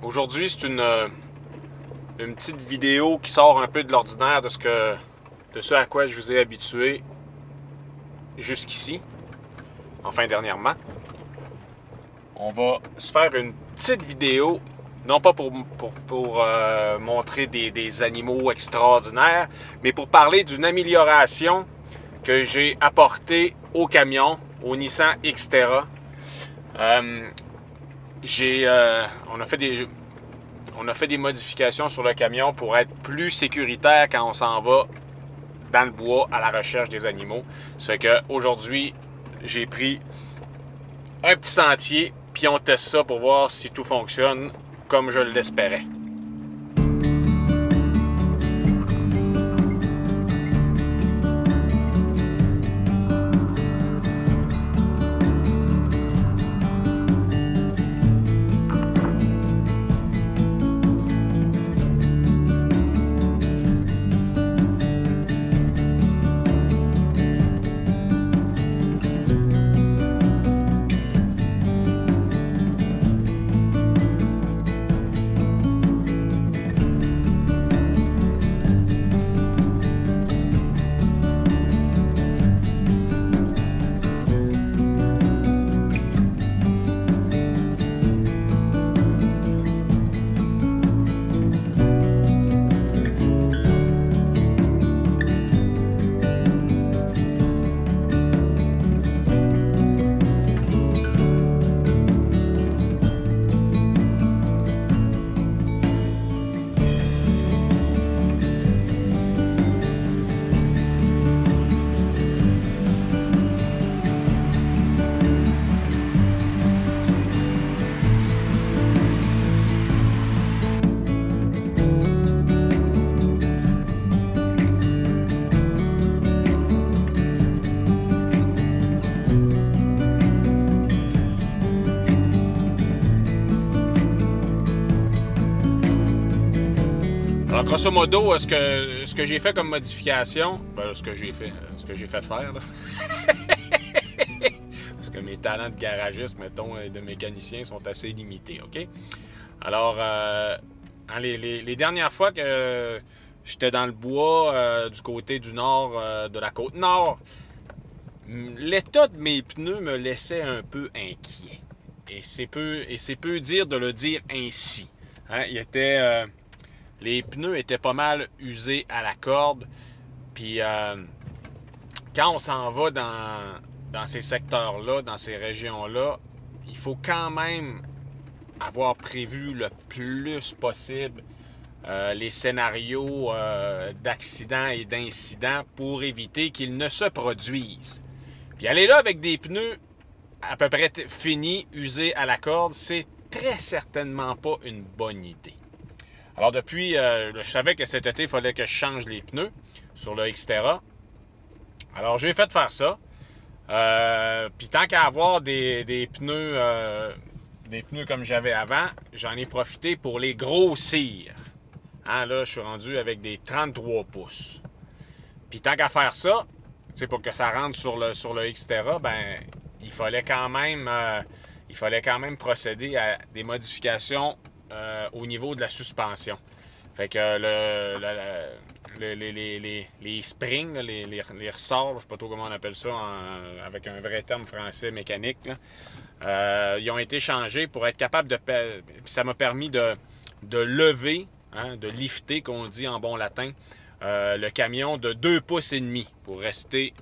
Aujourd'hui, c'est une petite vidéo qui sort un peu de l'ordinaire de ce à quoi je vous ai habitué jusqu'ici, enfin dernièrement. On va se faire une petite vidéo, non pas pour montrer des animaux extraordinaires, mais pour parler d'une amélioration que j'ai apportée au camion, au Nissan Xterra. On a fait des modifications sur le camion pour être plus sécuritaire quand on s'en va dans le bois à la recherche des animaux. C'est qu'aujourd'hui, j'ai pris un petit sentier, puis on teste ça pour voir si tout fonctionne comme je l'espérais. Alors, grosso modo, ce que j'ai fait comme modification, ce que j'ai fait de faire, là. Parce que mes talents de garagiste, mettons, et de mécanicien sont assez limités, OK? Alors, les dernières fois que j'étais dans le bois du côté du nord de la côte nord, l'état de mes pneus me laissait un peu inquiet. Et c'est peu dire de le dire ainsi. Hein? Les pneus étaient pas mal usés à la corde. Puis quand on s'en va dans ces secteurs-là, dans ces régions-là, il faut quand même avoir prévu le plus possible les scénarios d'accidents et d'incidents pour éviter qu'ils ne se produisent. Puis aller là avec des pneus à peu près finis, usés à la corde, c'est très certainement pas une bonne idée. Alors depuis, je savais que cet été, il fallait que je change les pneus sur le Xterra. Alors j'ai fait faire ça. Puis tant qu'à avoir des pneus comme j'avais avant, j'en ai profité pour les grossir. Hein, là, je suis rendu avec des 33 pouces. Puis tant qu'à faire ça, pour que ça rentre sur le Xterra, ben il fallait quand même procéder à des modifications au niveau de la suspension. Fait que les springs, les ressorts, je ne sais pas trop comment on appelle ça avec un vrai terme français mécanique, là, ils ont été changés pour être capable de... Ça m'a permis de lever, hein, de lifter, qu'on dit en bon latin, le camion de 2,5 pouces pour rester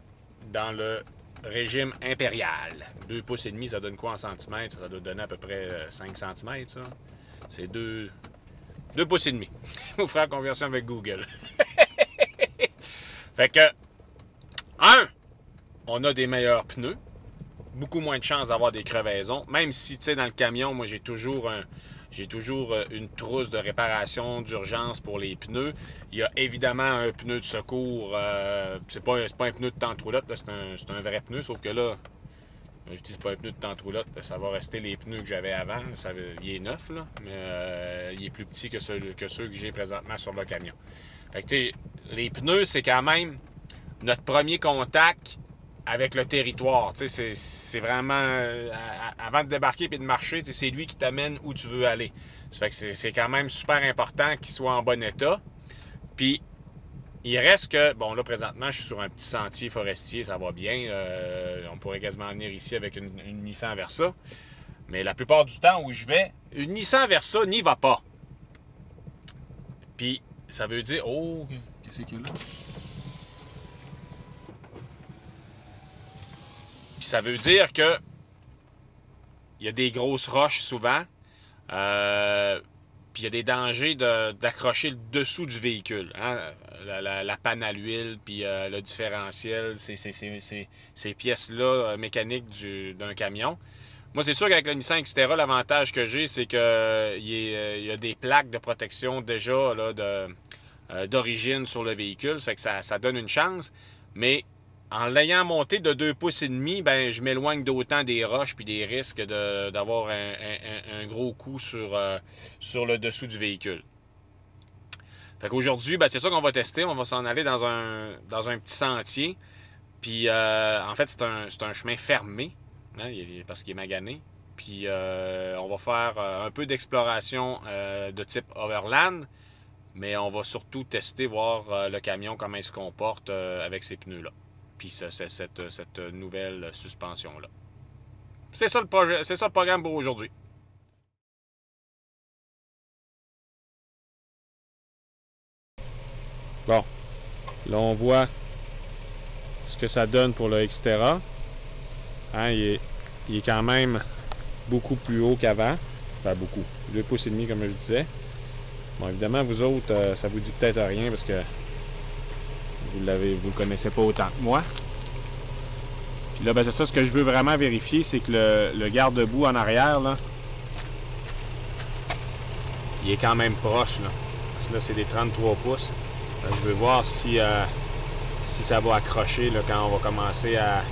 dans le régime impérial. 2,5 pouces, ça donne quoi en centimètres? Ça doit donner à peu près 5 cm, ça. C'est 2,5 pouces. Vous ferez la conversion avec Google. Fait que, on a des meilleurs pneus. Beaucoup moins de chances d'avoir des crevaisons. Même si, tu sais, dans le camion, moi, j'ai toujours une trousse de réparation d'urgence pour les pneus. Il y a évidemment un pneu de secours. C'est pas un pneu de tente-roulotte, c'est un vrai pneu, sauf que là, je dis c'est pas un pneu de tente-roulotte, ça va rester les pneus que j'avais avant. Il est neuf, là, mais il est plus petit que ceux que j'ai présentement sur le camion. Fait que, tu sais, les pneus, c'est quand même notre premier contact avec le territoire. C'est vraiment, avant de débarquer et de marcher, c'est lui qui t'amène où tu veux aller. Ça fait que c'est quand même super important qu'il soit en bon état. Puis, il reste que, bon là présentement, je suis sur un petit sentier forestier, ça va bien. On pourrait quasiment venir ici avec une Nissan Versa. Mais la plupart du temps où je vais, une Nissan Versa n'y va pas. Puis, ça veut dire... Oh, qu'est-ce qu'il y a là? Puis ça veut dire que il y a des grosses roches souvent. Puis il y a des dangers d'accrocher le dessous du véhicule. Hein? La panne à l'huile, puis le différentiel, ces pièces-là mécaniques d'un camion. Moi, c'est sûr qu'avec le Nissan Xterra, l'avantage que j'ai, c'est qu'il y a des plaques de protection déjà d'origine sur le véhicule. Ça fait que ça donne une chance. Mais en l'ayant monté de 2,5 pouces, ben, je m'éloigne d'autant des roches puis des risques d'avoir un gros coup sur le dessous du véhicule. Fait qu'aujourd'hui, ben, c'est ça qu'on va tester. On va s'en aller dans un petit sentier. Puis, en fait, c'est un chemin fermé, hein, parce qu'il est magané. Puis, on va faire un peu d'exploration de type overland. Mais on va surtout tester, voir le camion, comment il se comporte avec ces pneus-là. Puis cette nouvelle suspension-là. C'est ça le projet, c'est ça le programme pour aujourd'hui. Bon, là on voit ce que ça donne pour le Xterra. Hein, il est quand même beaucoup plus haut qu'avant. Enfin beaucoup, 2,5 pouces comme je disais. Bon, évidemment, vous autres, ça vous dit peut-être rien parce que vous le connaissez pas autant que moi. Puis là, ben, c'est ça, ce que je veux vraiment vérifier, c'est que le garde-boue en arrière, là, il est quand même proche, là. Parce que là, c'est des 33 pouces. Là, je veux voir si ça va accrocher là, quand on va commencer à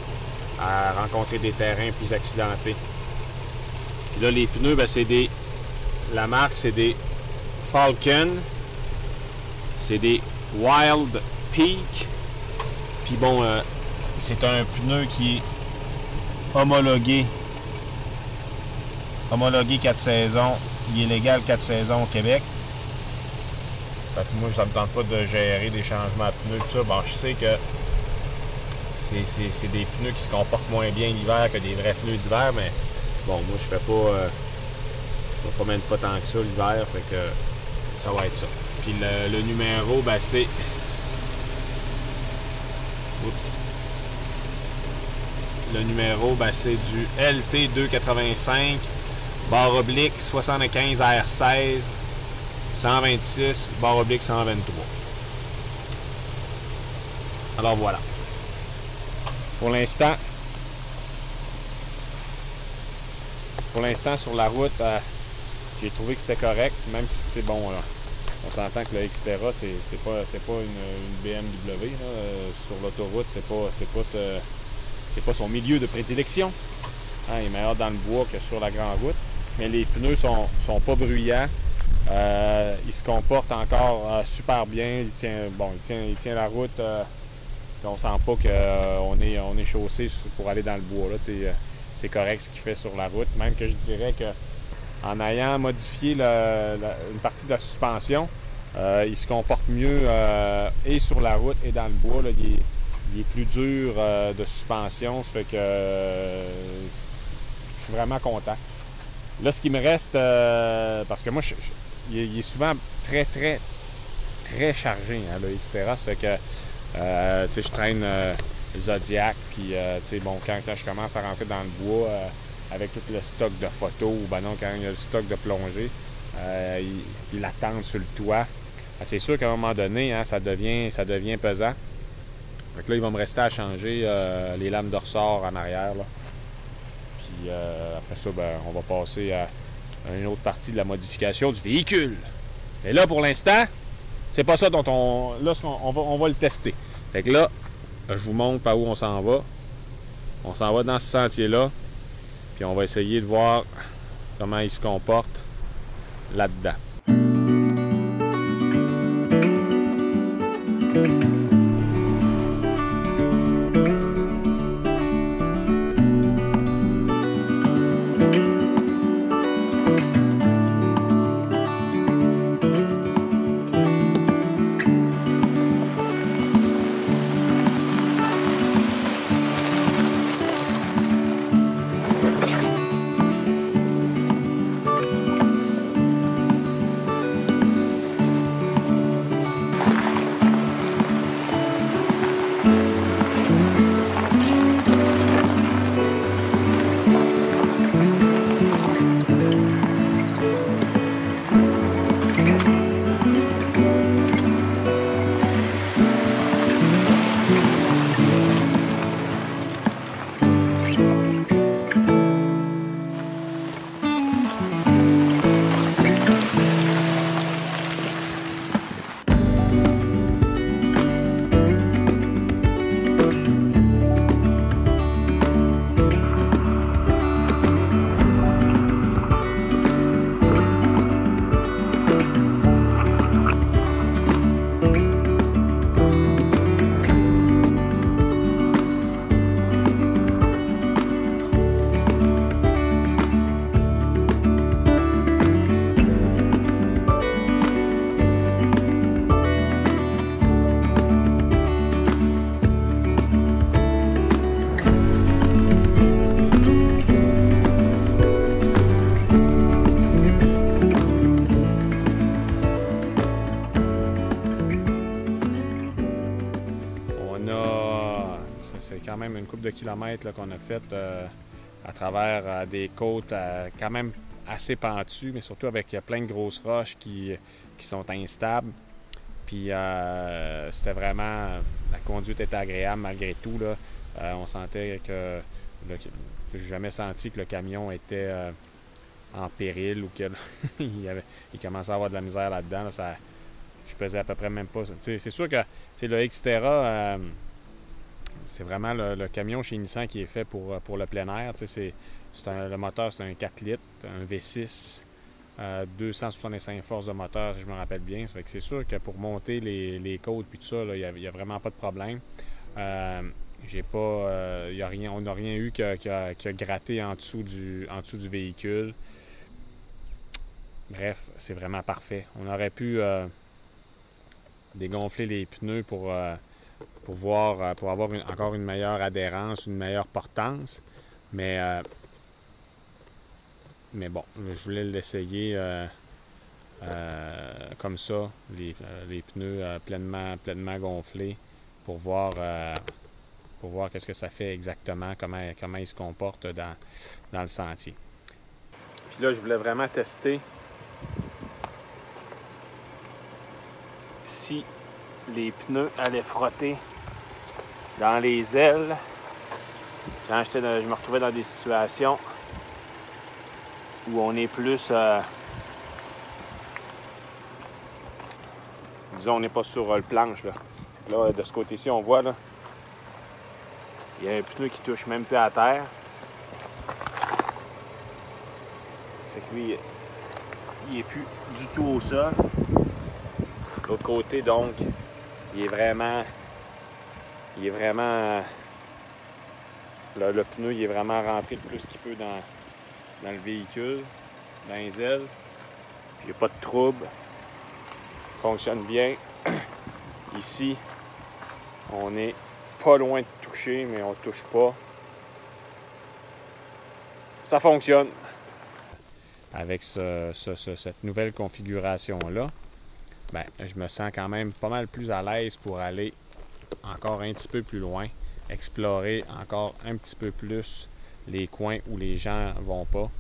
rencontrer des terrains plus accidentés. Puis là, les pneus, ben, c'est des... La marque, c'est des Falken. C'est des Wild Peak. Puis bon, c'est un pneu qui est homologué 4 saisons. Il est légal 4 saisons au Québec. Fait que moi, ça me tente pas de gérer des changements de pneus, tout ça. Bon, je sais que c'est des pneus qui se comportent moins bien l'hiver que des vrais pneus d'hiver, mais bon, moi, je fais pas... je me promène pas tant que ça l'hiver, fait que ça va être ça. Puis le numéro, ben c'est... Oups. Le numéro, ben, c'est du LT285 // 75 R16 126 // 123. Alors voilà. Pour l'instant, sur la route, j'ai trouvé que c'était correct, même si c'est bon. On s'entend que le Xterra, c'est pas une BMW. Sur l'autoroute, c'est pas son milieu de prédilection. Hein, il est meilleur dans le bois que sur la grande route. Mais les pneus sont pas bruyants. Il se comporte encore super bien. Il tient la route. On sent pas qu'on est chaussé pour aller dans le bois. C'est correct ce qu'il fait sur la route. Même que je dirais que en ayant modifié une partie de la suspension, il se comporte mieux et sur la route et dans le bois. Là, il est plus dur de suspension. Ça fait que je suis vraiment content. Là, ce qui me reste, parce que moi, il est souvent très, très, très chargé, hein, le Xterra. Ça fait que je traîne Zodiac, puis bon, quand je commence à rentrer dans le bois avec tout le stock de photos, ou ben non, quand il y a le stock de plongée, il attend sur le toit. C'est sûr qu'à un moment donné, hein, ça devient pesant. Donc là, il va me rester à changer les lames de ressort en arrière. Là. Puis après ça, ben, on va passer à une autre partie de la modification du véhicule. Et là, pour l'instant, c'est pas ça dont on va le tester. Fait que là, je vous montre par où on s'en va. On s'en va dans ce sentier-là. Puis on va essayer de voir comment il se comporte là-dedans. couple de kilomètres qu'on a fait à travers des côtes quand même assez pentues, mais surtout avec plein de grosses roches qui sont instables. Puis c'était vraiment... La conduite était agréable malgré tout. Là. On sentait que... J'ai jamais senti que le camion était en péril ou qu'il commençait à avoir de la misère là-dedans. Là, je pesais à peu près même pas. C'est sûr que le Xterra, c'est vraiment le camion chez Nissan qui est fait pour le plein air. Le moteur, c'est un 4 litres, un V6, 265 forces de moteur, si je me rappelle bien. Ça fait que c'est sûr que pour monter les côtes et tout ça, il n'y a vraiment pas de problème. On n'a rien eu qui a gratté en dessous du véhicule. Bref, c'est vraiment parfait. On aurait pu dégonfler les pneus pour avoir encore une meilleure adhérence, une meilleure portance. Mais bon, je voulais l'essayer comme ça, les pneus pleinement gonflés pour voir qu'est-ce que ça fait exactement, comment il se comporte dans le sentier. Puis là, je voulais vraiment tester si les pneus allaient frotter dans les ailes quand je me retrouvais dans des situations où on est plus disons, on n'est pas sur le planche là, de ce côté-ci, on voit là, il y a un pneu qui touche même plus à terre. Fait que lui, il est plus du tout au sol. De l'autre côté, donc, il est vraiment le pneu il est vraiment rentré le plus qu'il peut dans le véhicule, dans les ailes. Puis il n'y a pas de trouble. Il fonctionne bien. Ici, on est pas loin de toucher, mais on ne touche pas. Ça fonctionne. Avec cette nouvelle configuration-là, ben, je me sens quand même pas mal plus à l'aise pour aller encore un petit peu plus loin, explorer encore un petit peu plus les coins où les gens ne vont pas.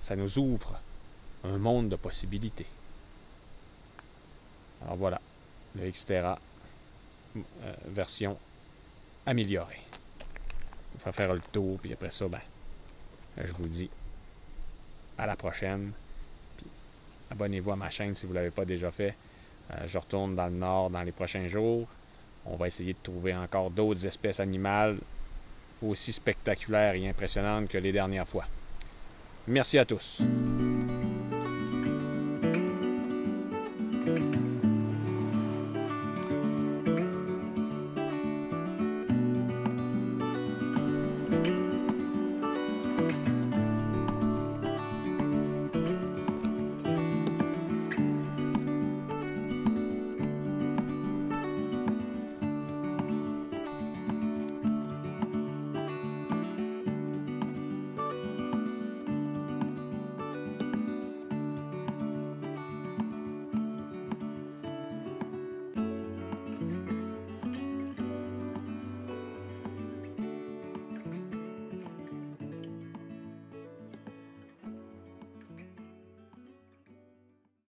Ça nous ouvre un monde de possibilités. Alors voilà, le Xterra version améliorée. On va faire le tour, puis après ça, ben, je vous dis à la prochaine. Puis abonnez-vous à ma chaîne si vous ne l'avez pas déjà fait. Je retourne dans le nord dans les prochains jours. On va essayer de trouver encore d'autres espèces animales aussi spectaculaires et impressionnantes que les dernières fois. Merci à tous.